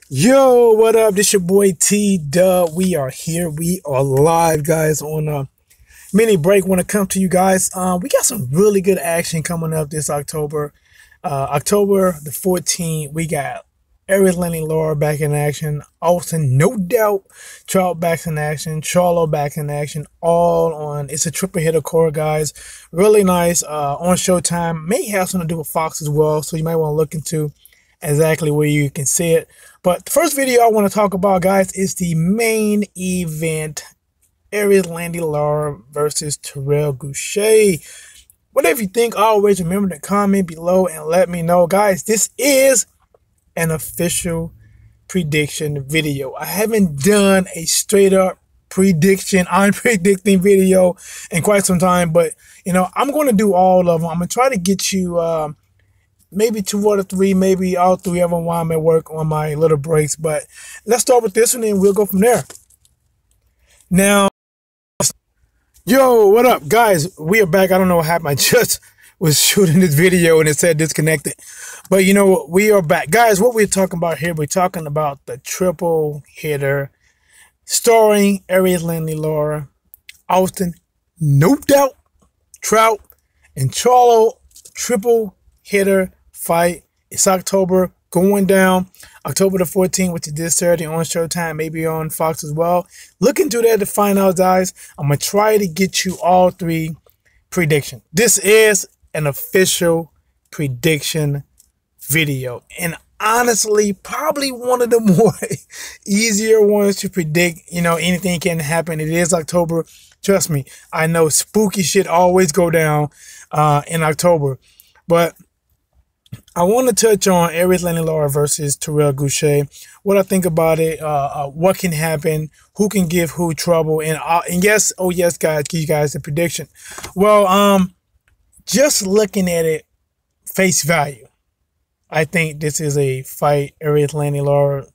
Yo, what up? This your boy T Dub. We are here. We are live, guys, on a mini break. Want to come to you guys. We got some really good action coming up this October. October the 14th, we got Erislandy Lara back in action. Austin, no doubt. Trout back in action. Charlo back in action. All on. It's a triple hitter core, guys. Really nice. On Showtime. May have something to do with Fox as well, so you might want to look into exactly where you can see it. But the first video I want to talk about, guys, is the main event, Erislandy Lara versus Terrell Gausha. Whatever you think, always remember to comment below and let me know. Guys, this is an official prediction video. I haven't done a straight up prediction, I'm predicting video in quite some time, but you know, I'm going to do all of them. I'm going to try to get you maybe 2 or 3, maybe all 3 of them while I'm at work on my little breaks. But let's start with this one and we'll go from there. Now, yo, what up, guys? We are back. I don't know what happened. I just was shooting this video and it said disconnected. But you know what? We are back. Guys, what we're talking about here, we're talking about the triple hitter starring Erislandy Lara, Austin, no doubt, Trout, and Charlo triple hitter fight. It's October, going down October the 14th, which is this Saturday on Showtime, maybe on Fox as well. Look into that to find out, guys. I'm gonna try to get you all 3 predictions. This is an official prediction video, and honestly probably one of the more easier ones to predict. You know, anything can happen. It is October, trust me. I know spooky shit always go down in October, but I want to touch on Erislandy Lara versus Terrell Gausha. What I think about it, what can happen, who can give who trouble, and yes, oh yes, guys, give you guys a prediction. Well, just looking at it face value, I think this is a fight Erislandy Lara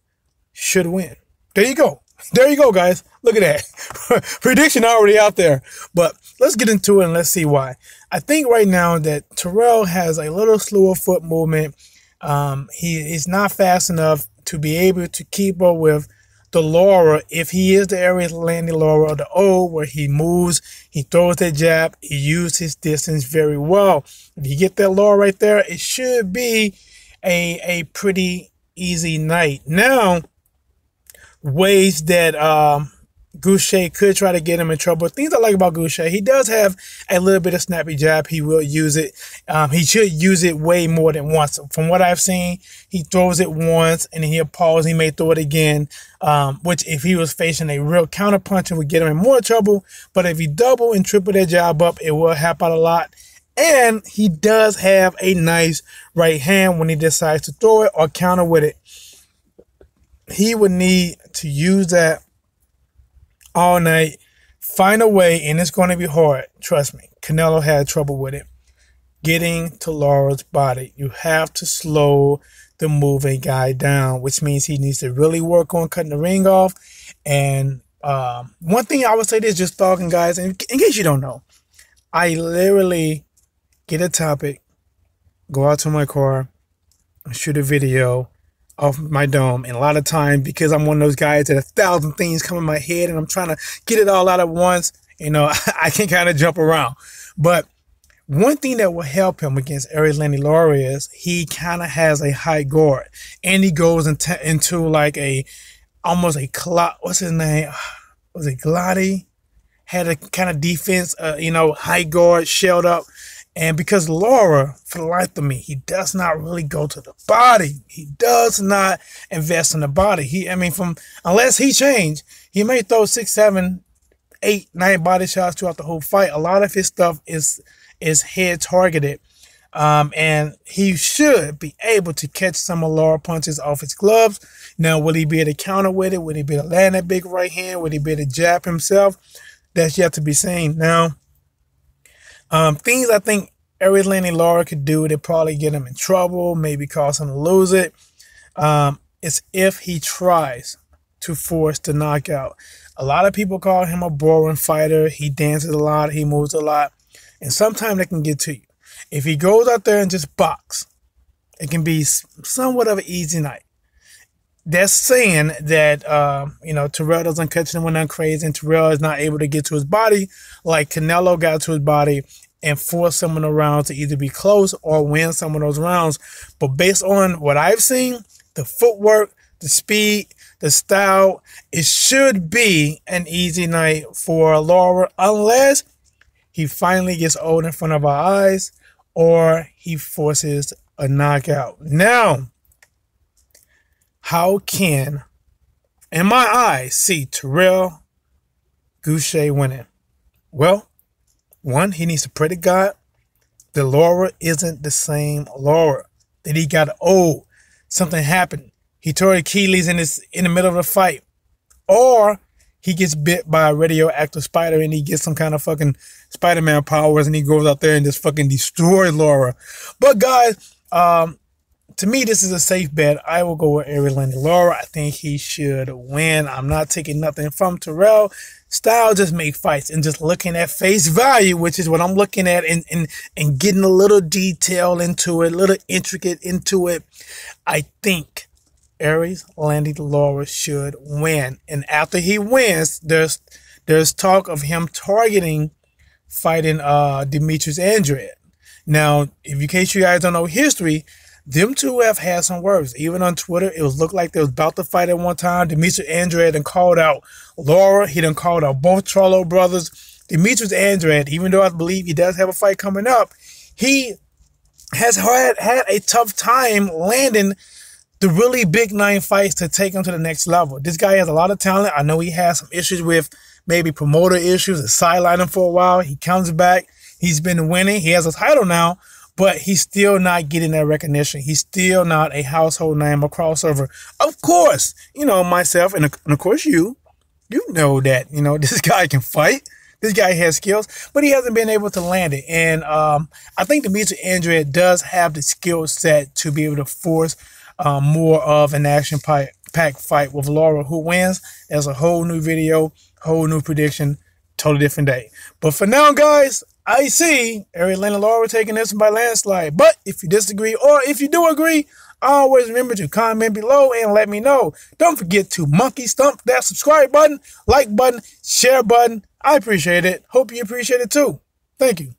should win. There you go. There you go, guys. Look at that. Prediction already out there. But let's get into it and let's see why. I think right now that Terrell has a little slower foot movement. He's not fast enough to be able to keep up with the Lara. If he is the Erislandy Lara, the old, where he moves, he throws that jab, he uses his distance very well. If you get that Lara right there, it should be a pretty easy night. Now, ways that Gausha could try to get him in trouble. Things I like about Gausha, he does have a little bit of snappy jab. He will use it. He should use it way more than once. From what I've seen, he throws it once and then he'll pause. He may throw it again, which if he was facing a real counter punch, it would get him in more trouble. But if he double and triple that jab up, it will help out a lot. And he does have a nice right hand when he decides to throw it or counter with it. He would need to use that all night, find a way, and it's going to be hard. Trust me, Canelo had trouble with it. Getting to Lara's body. You have to slow the moving guy down, which means he needs to really work on cutting the ring off. And one thing I would say is just talking, guys, in case you don't know, I literally get a topic, go out to my car, and shoot a video off my dome, and a lot of times, because I'm one of those guys that 1,000 things come in my head and I'm trying to get it all out at once, you know, I can kind of jump around. But one thing that will help him against Erislandy Lara is he kind of has a high guard, and he goes into like almost a clock. What's his name? Was it Glotty? Had a kind of defense, you know, high guard, shelled up. And because Lara, for the life of me, he does not really go to the body. He does not invest in the body. Unless he changed, he may throw 6, 7, 8, 9 body shots throughout the whole fight. A lot of his stuff is head targeted. And he should be able to catch some of Lara punches off his gloves. Now, will he be able to counter with it? Will he be able to land that big right hand? Will he be able to jab himself? That's yet to be seen. Now, things I think Erislandy Lara could do to probably get him in trouble, maybe cause him to lose it, is if he tries to force the knockout. A lot of people call him a boring fighter. He dances a lot, he moves a lot, and sometimes that can get to you. If he goes out there and just box, it can be somewhat of an easy night. they're saying that Terrell doesn't catch him when I'm crazy, and Terrell is not able to get to his body like Canelo got to his body and force some of the rounds to either be close or win some of those rounds. But based on what I've seen, the footwork, the speed, the style, it should be an easy night for Lara, unless he finally gets old in front of our eyes or he forces a knockout. Now, how can, in my eyes, see Terrell Gausha winning? Well, one, he needs to pray to God that Lara isn't the same Lara, that he got old, something happened, he tore Achilles in the middle of the fight, or he gets bit by a radioactive spider and he gets some kind of fucking Spider-Man powers and he goes out there and just fucking destroys Lara. But guys, to me, this is a safe bet. I will go with Erislandy Lara. I think he should win. I'm not taking nothing from Terrell. Style just make fights, and just looking at face value, which is what I'm looking at, and getting a little detail into it, a little intricate into it, I think Erislandy Lara should win. And after he wins, there's talk of him targeting fighting Demetrius Andrade. Now, in case you guys don't know history, them two have had some words. Even on Twitter, it was looked like they was about to fight at one time. Demetrius Andrade done called out Lara. He done called out both Charlo brothers. Demetrius Andrade, even though I believe he does have a fight coming up, he has had a tough time landing the really big name fights to take him to the next level. This guy has a lot of talent. I know he has some issues with maybe promoter issues and sidelined him for a while. He comes back. He's been winning. He has a title now, but he's still not getting that recognition. He's still not a household name or crossover. Of course, myself and of course you know that, this guy can fight. This guy has skills, but he hasn't been able to land it. And I think Demetrius Andrade does have the skill set to be able to force more of an action-packed fight with Lara. Who wins? There's a whole new video, whole new prediction, totally different day. But for now, guys, I see Erislandy Lara taking this by landslide. But if you disagree or if you do agree, always remember to comment below and let me know. Don't forget to monkey stomp that subscribe button, like button, share button. I appreciate it. Hope you appreciate it too. Thank you.